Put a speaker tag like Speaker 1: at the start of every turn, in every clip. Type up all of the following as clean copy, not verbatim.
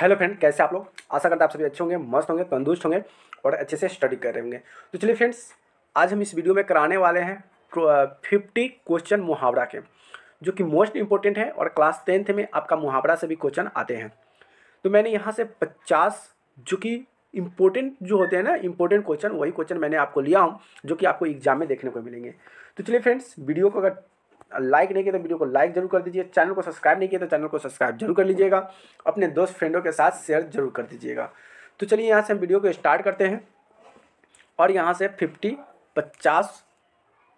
Speaker 1: Hello friend, कैसे आप लोग। आशा करता आप सभी अच्छे होंगे, मस्त होंगे, तंदुरुस्त होंगे और अच्छे से स्टडी कर रहे होंगे। तो चलिए फ्रेंड्स, आज हम इस वीडियो में कराने वाले हैं 50 क्वेश्चन मुहावरा के, जो कि मोस्ट इंपॉर्टेंट है और क्लास 10th में आपका मुहावरा से भी क्वेश्चन आते हैं। तो मैंने यहाँ से 50 जो कि इम्पोर्टेंट जो होते हैं ना, इम्पोर्टेंट क्वेश्चन, वही क्वेश्चन मैंने आपको लिया हूँ जो कि आपको एग्जाम में देखने को मिलेंगे। तो चलिए फ्रेंड्स, वीडियो को अगर लाइक नहीं किया तो वीडियो को लाइक जरूर कर दीजिए, चैनल को सब्सक्राइब नहीं किया तो चैनल को सब्सक्राइब जरूर कर लीजिएगा, अपने दोस्त फ्रेंडों के साथ शेयर जरूर कर दीजिएगा। तो चलिए यहाँ से हम वीडियो को स्टार्ट करते हैं और यहाँ से 50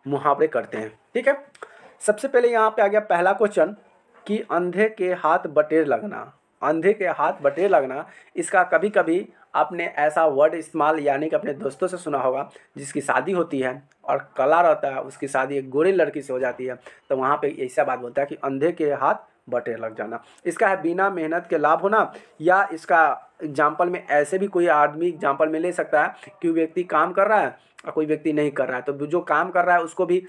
Speaker 1: मुहावरे करते हैं, ठीक है। सबसे पहले यहाँ पे आ गया पहला क्वेश्चन कि अंधे के हाथ बटेर लगना। अंधे के हाथ बटेर लगना, इसका कभी कभी आपने ऐसा वर्ड इस्तेमाल यानी कि अपने दोस्तों से सुना होगा, जिसकी शादी होती है और कला रहता है, उसकी शादी एक गोरी लड़की से हो जाती है, तो वहाँ पे ऐसा बात बोलता है कि अंधे के हाथ बटेर लग जाना। इसका है बिना मेहनत के लाभ होना, या इसका एग्जाम्पल में ऐसे भी कोई आदमी एग्जाम्पल में ले सकता है कि व्यक्ति काम कर रहा है और कोई व्यक्ति नहीं कर रहा है, तो जो काम कर रहा है उसको भी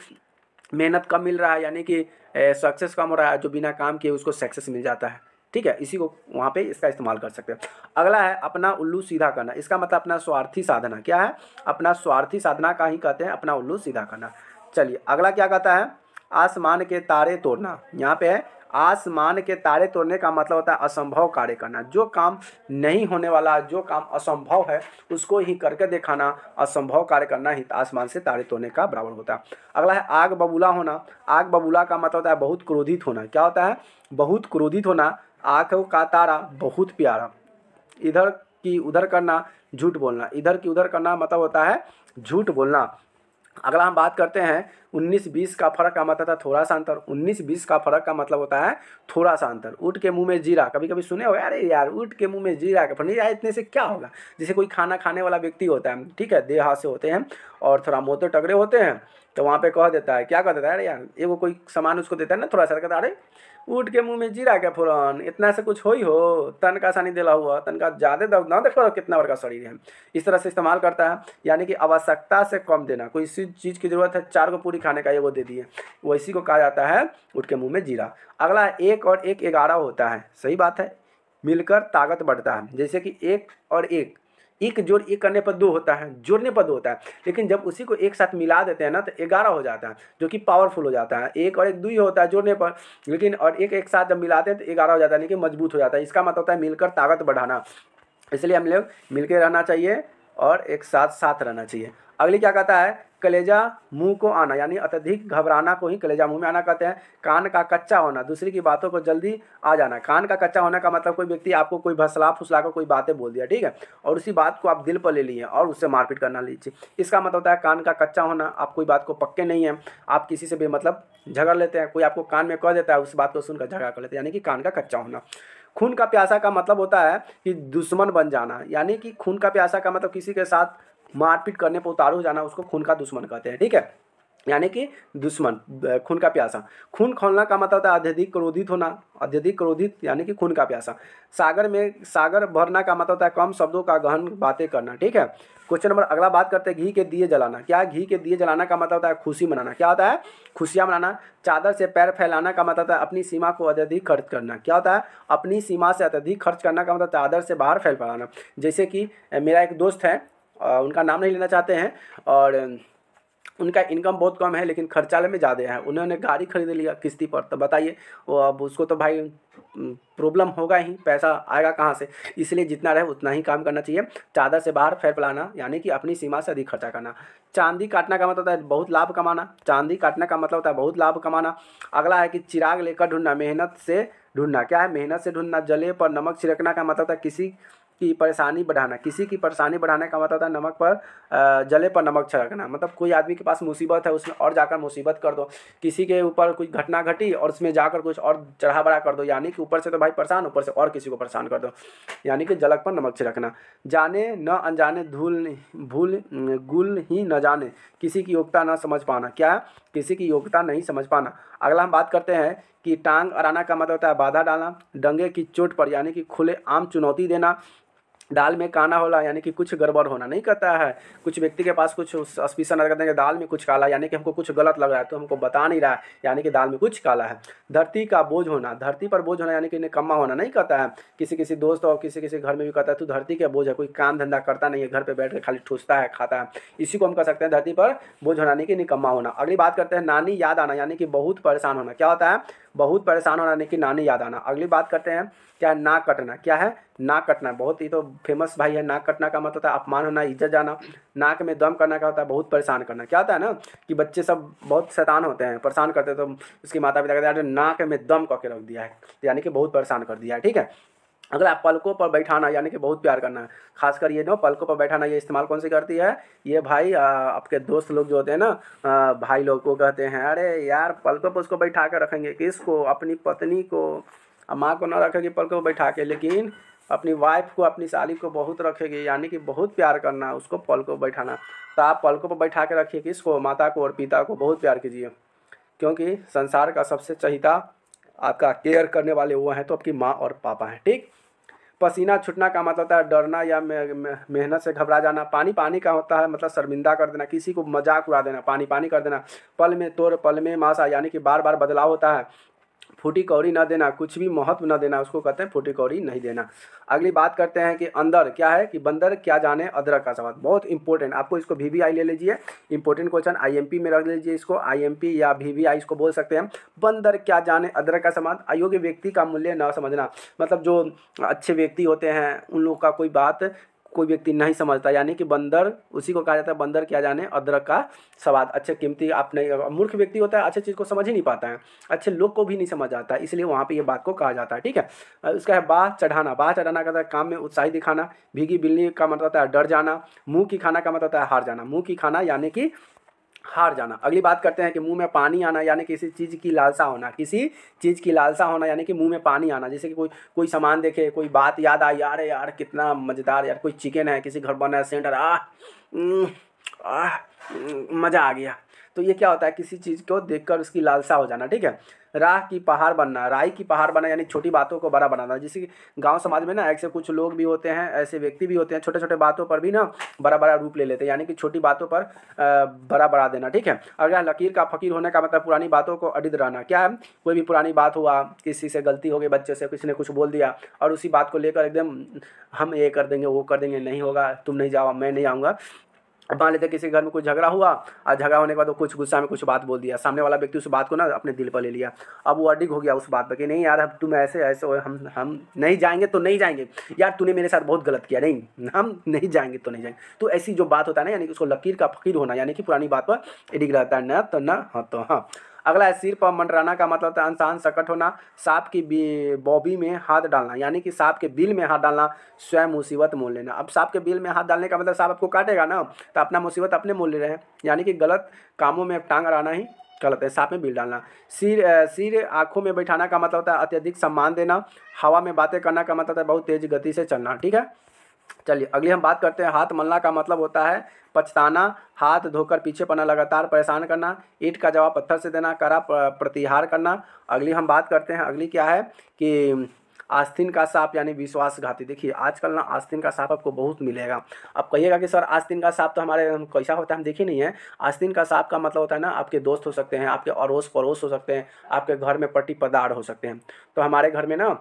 Speaker 1: मेहनत कम मिल रहा है, यानी कि सक्सेस कम हो रहा है, जो बिना काम किए उसको सक्सेस मिल जाता है, ठीक है। इसी को वहाँ पे इसका इस्तेमाल कर सकते हैं। अगला है अपना उल्लू सीधा करना। इसका मतलब अपना स्वार्थी साधना। क्या है? अपना स्वार्थी साधना का ही कहते हैं अपना उल्लू सीधा करना। चलिए अगला क्या कहता है? आसमान के तारे तोड़ना। यहाँ पे है आसमान के तारे तोड़ने का मतलब होता है असंभव कार्य करना। जो काम नहीं होने वाला, जो काम असंभव है, उसको ही करके दिखाना, असंभव कार्य करना ही आसमान से तारे तोड़ने का बराबर होता है। अगला है आग बबूला होना। आग बबूला का मतलब होता है बहुत क्रोधित होना। क्या होता है? बहुत क्रोधित होना। आँखों का तारा बहुत प्यारा। इधर की उधर करना, झूठ बोलना। इधर की उधर करना मतलब होता है झूठ बोलना। अगला हम बात करते हैं 19-20 का फर्क का मतलब था थोड़ा सा अंतर। 19-20 का फर्क का मतलब होता है थोड़ा सा अंतर। ऊँट के मुंह में जीरा, कभी कभी सुने हो? अरे यार, ऊँट के मुंह में जीरा का फर्क नहीं, यार इतने से क्या होगा। जैसे कोई खाना खाने वाला व्यक्ति होता है, ठीक है, देह हाथ से होते हैं और थोड़ा मोटे टगड़े होते हैं, तो वहाँ पे कह देता है, क्या कह देता है, अरे यार एगो कोई सामान उसको देता है ना, थोड़ा सा कहता है अरे ऊँट के मुंह में जीरा क्या फुरन, इतना से कुछ होई हो, तन का सानी दिला हुआ, तन का ज़्यादा दर्द ना, देखो कितना बड़ा शरीर है। इस तरह से इस्तेमाल करता है, यानी कि आवश्यकता से कम देना। कोई सी चीज़ की ज़रूरत है, 4 को पूरी खाने का, ये वो दे दिए, वैसी को कहा जाता है ऊँट के मुंह में जीरा। अगला 1 और 1 11 होता है। सही बात है, मिलकर ताकत बढ़ता है। जैसे कि 1 और 1, एक जोड़ एक करने पर 2 होता है, जोड़ने पर 2 होता है, लेकिन जब उसी को एक साथ मिला देते हैं ना तो 11 हो जाता है, जो कि पावरफुल हो जाता है। 1 और 1 2 ही होता है जोड़ने पर, लेकिन और एक साथ जब मिलाते हैं तो 11 हो जाता है, लेकिन मजबूत हो जाता है। इसका मतलब होता है मिलकर ताकत बढ़ाना। इसलिए हम लोग मिलकर रहना चाहिए और एक साथ साथ रहना चाहिए। अगली क्या कहता है? कलेजा मुंह को आना, यानी अत्यधिक घबराना को ही कलेजा मुंह में आना कहते हैं। कान का कच्चा होना, दूसरे की बातों को जल्दी आ जाना। कान का कच्चा होने का मतलब कोई व्यक्ति आपको कोई भसला फुसला कर कोई बातें बोल दिया, ठीक है, और उसी बात को आप दिल पर ले लिए और उससे मारपीट करना लीजिए। इसका मतलब होता है कान का कच्चा होना। आप कोई बात को पक्के नहीं है, आप किसी से भी मतलब झगड़ लेते हैं, कोई आपको कान में कह देता है, उस बात को सुनकर झगड़ा कर लेते हैं, यानी कि कान का कच्चा होना। खून का प्यासा का मतलब होता है कि दुश्मन बन जाना, यानी कि खून का प्यासा का मतलब किसी के साथ मारपीट करने पर उतारू जाना, उसको खून का दुश्मन कहते हैं, ठीक है, यानी कि दुश्मन, खून का प्यासा। खून खौलना का मतलब होता है अत्यधिक क्रोधित होना। अत्यधिक क्रोधित यानी कि खून का प्यासा। सागर में सागर भरना का मतलब होता है कम शब्दों का गहन बातें करना, ठीक है। क्वेश्चन नंबर अगला बात करते हैं घी के दिए जलाना। क्या? घी के दिए जलाना का मतलब होता है खुशी मनाना। क्या होता है? खुशियाँ मनाना। चादर से पैर फैलाना का मतलब होता है अपनी सीमा को अत्यधिक खर्च करना। क्या होता है? अपनी सीमा से अत्यधिक खर्च करना का मतलब चादर से बाहर फैल फैलाना। जैसे कि मेरा एक दोस्त है, उनका नाम नहीं लेना चाहते हैं, और उनका इनकम बहुत कम है लेकिन खर्चा में ज़्यादा है। उन्होंने गाड़ी खरीद लिया किस्ती पर, तो बताइए वो अब उसको तो भाई प्रॉब्लम होगा ही, पैसा आएगा कहाँ से। इसलिए जितना रहे उतना ही काम करना चाहिए। चादर से बाहर फैल फैलाना यानी कि अपनी सीमा से अधिक खर्चा करना। चांदी काटना का मतलब होता है बहुत लाभ कमाना। चांदी काटने का मतलब होता है बहुत लाभ कमाना। अगला है कि चिराग लेकर ढूंढना, मेहनत से ढूंढना। क्या है? मेहनत से ढूंढना। जले पर नमक छिड़कना का मतलब होता है किसी की परेशानी बढ़ाना। किसी की परेशानी बढ़ाने का मतलब होता है नमक पर जले पर नमक छिड़कना। मतलब कोई आदमी के पास मुसीबत है, उसमें और जाकर मुसीबत कर दो। किसी के ऊपर कुछ घटना घटी और उसमें जाकर कुछ और चढ़ा बढ़ा कर दो, यानी कि ऊपर से तो भाई परेशान, ऊपर से और किसी को परेशान कर दो, यानी कि जलक पर नमक छिड़कना। जाने न अनजाने धूल भूल गुल ही न जाने, किसी की योग्यता न समझ पाना। क्या है? किसी की योग्यता नहीं समझ पाना। अगला हम बात करते हैं कि टांग अड़ाना का मतलब होता है बाधा डालना। डंगे की चोट पर यानी कि खुले आम चुनौती देना। दाल में काना होला यानी कि कुछ गड़बड़ होना, नहीं कहता है कुछ व्यक्ति के पास कुछ सस्पिशन कहते हैं कि दाल में कुछ काला, यानी कि हमको कुछ गलत लग रहा है तो हमको बता नहीं रहा है, यानी कि दाल में कुछ काला है। धरती का बोझ होना, धरती पर बोझ होना यानी कि निकम्मा होना, नहीं कहता है किसी किसी दोस्त और किसी किसी घर में भी कहता है तो धरती का बोझ है, कोई काम धंधा करता नहीं है, घर पर बैठ कर खाली ठूसता है खाता है, इसी को हम कह सकते हैं धरती पर बोझ होना यानी कि निकम्मा होना। अगली बात करते हैं नानी याद आना यानी कि बहुत परेशान होना, क्या होता है बहुत परेशान होना यानी कि नानी याद आना। अगली बात करते हैं क्या नाक कटना, क्या है नाक कटना, बहुत ही तो फेमस भाई है। नाक कटना का मतलब होता है अपमान होना, इज्जत जाना। नाक में दम करना का होता है बहुत परेशान करना, क्या होता है ना कि बच्चे सब बहुत शैतान होते हैं, परेशान करते हैं तो उसके माता पिता कहते हैं नाक में दम करके रख दिया है, यानी कि बहुत परेशान कर दिया है, ठीक है। अगला पलकों पर बैठाना यानी कि बहुत प्यार करना है, खासकर ये जो पलकों पर बैठाना ये इस्तेमाल कौन सी करती है, ये भाई आपके दोस्त लोग जो होते हैं ना भाई लोग को कहते हैं अरे यार पलकों पर उसको बैठा कर रखेंगे, किसको, अपनी पत्नी को, माँ को ना रखेगी पलकों पर बैठा के, लेकिन अपनी वाइफ को अपनी साली को बहुत रखेगी, यानी कि बहुत प्यार करना उसको पलकों पर बैठाना। तो आप पलकों पर बैठा के रखिए किसको, माता को और पिता को बहुत प्यार कीजिए, क्योंकि संसार का सबसे चहिता आपका केयर करने वाले वो हैं तो आपकी माँ और पापा हैं, ठीक। पसीना छूटना का मतलब होता है डरना या मेहनत से घबरा जाना। पानी पानी का होता है मतलब शर्मिंदा कर देना, किसी को मजाक उड़ा देना, पानी पानी कर देना। पल में तोड़ पल में मासा यानी कि बार बार बदलाव होता है। फूटी कौड़ी न देना, कुछ भी महत्व न देना, उसको कहते हैं फूटी कौड़ी नहीं देना। अगली बात करते हैं कि अंदर क्या है कि बंदर क्या जाने अदरक का स्वाद, बहुत इंपॉर्टेंट, आपको इसको VVI ले लीजिए, इंपॉर्टेंट क्वेश्चन IMP में रख लीजिए इसको, IMP या VVI इसको बोल सकते हैं। बंदर क्या जाने अदरक का स्वाद, अयोग्य व्यक्ति का मूल्य न समझना, मतलब जो अच्छे व्यक्ति होते हैं उन लोगों का कोई बात कोई व्यक्ति नहीं समझता, यानी कि बंदर उसी को कहा जाता है बंदर क्या जाने अदरक का स्वाद। अच्छे कीमती आप नहीं, मूर्ख व्यक्ति होता है अच्छे चीज़ को समझ ही नहीं पाता है, अच्छे लोग को भी नहीं समझ आता है, इसलिए वहाँ पे ये बात को कहा जाता है, ठीक है। उसका है बाह चढ़ाना, बाह चढ़ाना का काम में उत्साही दिखाना। भीगी बिल्ली का मतलब होता है डर जाना। मुँह की खाना का मतलब होता है हार जाना, मुँह की खाना यानी कि हार जाना। अगली बात करते हैं कि मुंह में पानी आना यानी किसी चीज़ की लालसा होना, किसी चीज़ की लालसा होना यानी कि मुंह में पानी आना। जैसे कि कोई सामान देखे, कोई बात याद आई, यार यार कितना मज़ेदार, यार कोई चिकन है किसी घर बना है सेंटर, मज़ा आ गया, तो ये क्या होता है किसी चीज़ को देखकर उसकी लालसा हो जाना, ठीक है। राह की पहाड़ बनना, राई की पहाड़ बनना यानी छोटी बातों को बड़ा बनाना। जैसे कि गांव समाज में ना ऐसे कुछ लोग भी होते हैं, ऐसे व्यक्ति भी होते हैं छोटे छोटे बातों पर भी ना बड़ा बड़ा रूप ले लेते हैं, यानी कि छोटी बातों पर बड़ा बड़ा देना, ठीक है। अगला लकीर का फकीर होने का मतलब पुरानी बातों को अडिग रहना। क्या है, कोई भी पुरानी बात हुआ, किसी से गलती हो गई, बच्चे से किसी ने कुछ बोल दिया और उसी बात को लेकर एकदम हम ये कर देंगे वो कर देंगे, नहीं होगा, तुम नहीं जाओ मैं नहीं आऊँगा। अब मान लेते किसी घर में कुछ झगड़ा हुआ और झगड़ा होने के बाद वो कुछ गुस्सा में कुछ बात बोल दिया, सामने वाला व्यक्ति उस बात को ना अपने दिल पर ले लिया। अब वो अडिग हो गया उस बात पर कि नहीं यार अब तुम ऐसे ऐसे हो, हम नहीं जाएंगे तो नहीं जाएंगे, यार तूने मेरे साथ बहुत गलत किया, नहीं हम नहीं जाएंगे तो नहीं जाएंगे। तो ऐसी जो बात होता है ना यानी कि उसको लकीर का फकीर होना, यानी कि पुरानी बात पर अडिग रहता है, न तो न हाँ तो हाँ। अगला है सिर पर मंडराना का मतलब होता है इंसान सकट होना। सांप की बॉबी में हाथ डालना यानी कि सांप के बिल में हाथ डालना, स्वयं मुसीबत मोल लेना। अब सांप के बिल में हाथ डालने का मतलब सांप आपको काटेगा ना, तो अपना मुसीबत अपने मोल ले रहे हैं, यानी कि गलत कामों में टांग अड़ाना ही गलत है, सांप में बिल डालना। सिर आँखों में बैठाना का मतलब होता है अत्यधिक सम्मान देना। हवा में बातें करना का मतलब होता है बहुत तेज गति से चलना, ठीक है। चलिए अगली हम बात करते हैं हाथ मलना का मतलब होता है पछताना, हाथ धोकर पीछे पड़ना, लगातार परेशान करना, ईंट का जवाब पत्थर से देना, कड़ा प्रतिहार करना। अगली हम बात करते हैं, अगली क्या है कि आस्तीन का सांप यानी विश्वासघाती। देखिए आजकल ना आस्तीन का सांप आपको बहुत मिलेगा। अब कहिएगा कि सर आस्तीन का सांप तो हमारे कैसा होता है हम देखे नहीं है। आस्तीन का सांप का मतलब होता है ना आपके दोस्त हो सकते हैं, आपके अड़ोस पड़ोस हो सकते हैं, आपके घर में पट्टी पदार हो सकते हैं। तो हमारे घर में ना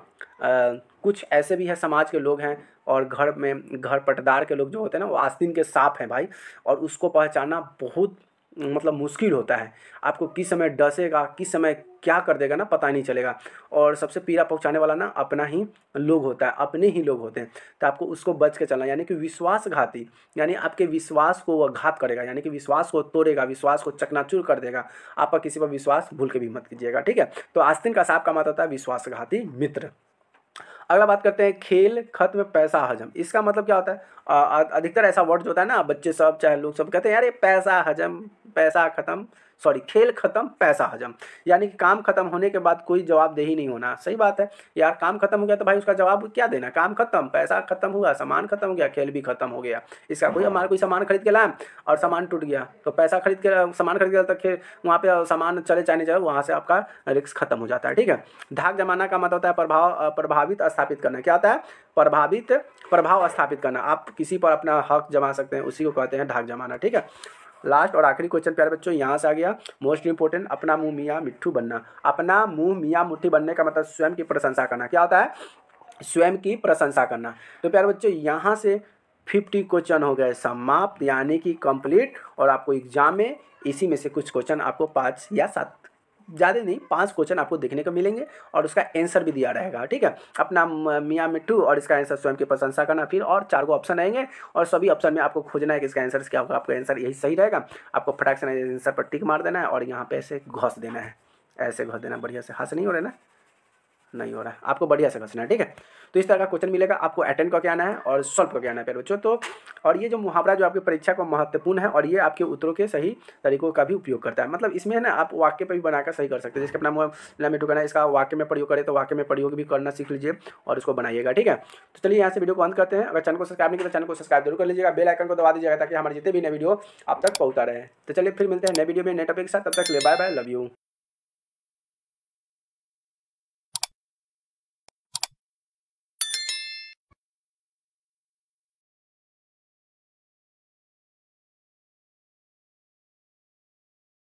Speaker 1: कुछ ऐसे भी है समाज के लोग हैं और घर में घर पटदार के लोग जो होते हैं ना वो आस्तीन के सांप हैं भाई, और उसको पहचानना बहुत मतलब मुश्किल होता है। आपको किस समय डसेगा किस समय क्या कर देगा ना पता ही नहीं चलेगा। और सबसे पीड़ा पहुंचाने वाला ना अपना ही लोग होता है, अपने ही लोग होते हैं, तो आपको उसको बच के चलना। यानी कि विश्वासघाती यानी आपके विश्वास को वह घात करेगा, यानी कि विश्वास को तोड़ेगा, विश्वास को चकनाचूर कर देगा। आपका किसी पर विश्वास भूल के भी मत कीजिएगा, ठीक है। तो आस्तीन का सांप का मतलब होता है विश्वासघाती मित्र। अगला बात करते हैं खेल खत्म पैसा हजम। इसका मतलब क्या होता है, अधिकतर ऐसा वर्ड जो होता है ना बच्चे सब चाहे लोग सब कहते हैं यार ये पैसा हजम, पैसा खत्म, सॉरी खेल खत्म पैसा हजम, यानी कि काम खत्म होने के बाद कोई जवाबदेही नहीं होना। सही बात है यार, काम खत्म हो गया तो भाई उसका जवाब क्या देना, काम खत्म, पैसा खत्म हुआ, सामान खत्म हो गया, खेल भी खत्म हो गया। इसका कोई हमारा कोई सामान खरीद के लाए और सामान टूट गया तो पैसा खरीद के सामान खरीद के तक खेल वहाँ पे सामान चले चाहे नहीं जाए वहाँ से आपका रिस्क खत्म हो जाता है, ठीक है। धाक जमाना का मतलब होता है प्रभावित स्थापित करना। क्या होता है, प्रभावित प्रभाव स्थापित करना, आप किसी पर अपना हक जमा सकते हैं, उसी को कहते हैं धाक जमाना। ठीक है, लास्ट और आखिरी क्वेश्चन प्यारे बच्चों यहाँ से आ गया, मोस्ट इंपॉर्टेंट, अपना मुंह मियाँ मिट्ठू बनना। अपना मुंह मियाँ मुट्ठी बनने का मतलब स्वयं की प्रशंसा करना। क्या होता है? स्वयं की प्रशंसा करना। तो प्यारे बच्चों यहाँ से 50 क्वेश्चन हो गए समाप्त, यानी कि कंप्लीट। और आपको एग्जाम में इसी में से कुछ क्वेश्चन आपको 5 या 7, ज़्यादा नहीं 5 क्वेश्चन आपको देखने को मिलेंगे और उसका आंसर भी दिया रहेगा। ठीक है, अपना मियाँ मिट्ठू और इसका आंसर स्वयं की प्रशंसा करना। फिर और 4 ऑप्शन रहेंगे और सभी ऑप्शन में आपको खोजना है कि इसका आंसर क्या होगा। आपका आंसर यही सही रहेगा, आपको फटाक से आंसर पर टिक मार देना है और यहाँ पे ऐसे घोंस देना है, ऐसे घोंस देना बढ़िया से। हाथ से नहीं हो रहा है ना, नहीं हो रहा है, आपको बढ़िया से घसना है। ठीक है, तो इस तरह का क्वेश्चन मिलेगा, आपको अटेंड करके आना है और सॉल्व करके आना है प्यारे बच्चों। तो और ये जो मुहावरा जो आपकी परीक्षा को महत्वपूर्ण है और ये आपके उत्तरों के सही तरीकों का भी उपयोग करता है। मतलब इसमें है ना, आप वाक्य पे भी बनाकर सही कर सकते हैं। जैसे अपना मुँह मिट्ठू करना है, इसका वाक्य में प्रयोग करें तो वाक्य में प्रयोग भी करना सीख लीजिए और उसको बनाइएगा। ठीक है, तो चलिए यहाँ से वीडियो को अंत करते हैं। अगर चैनल को सब्सक्राइब नहीं किया तो चैनल को सब्सक्राइब जरूर कर लीजिएगा, बेल आइकन को दबा दीजिएगा ताकि हमारे जितने भी नए वीडियो आप तक पहुँचता रहे। तो चलिए फिर मिलते हैं नए वीडियो में नए टॉपिक के साथ, तब तक के लिए बाय बाय, लव यू।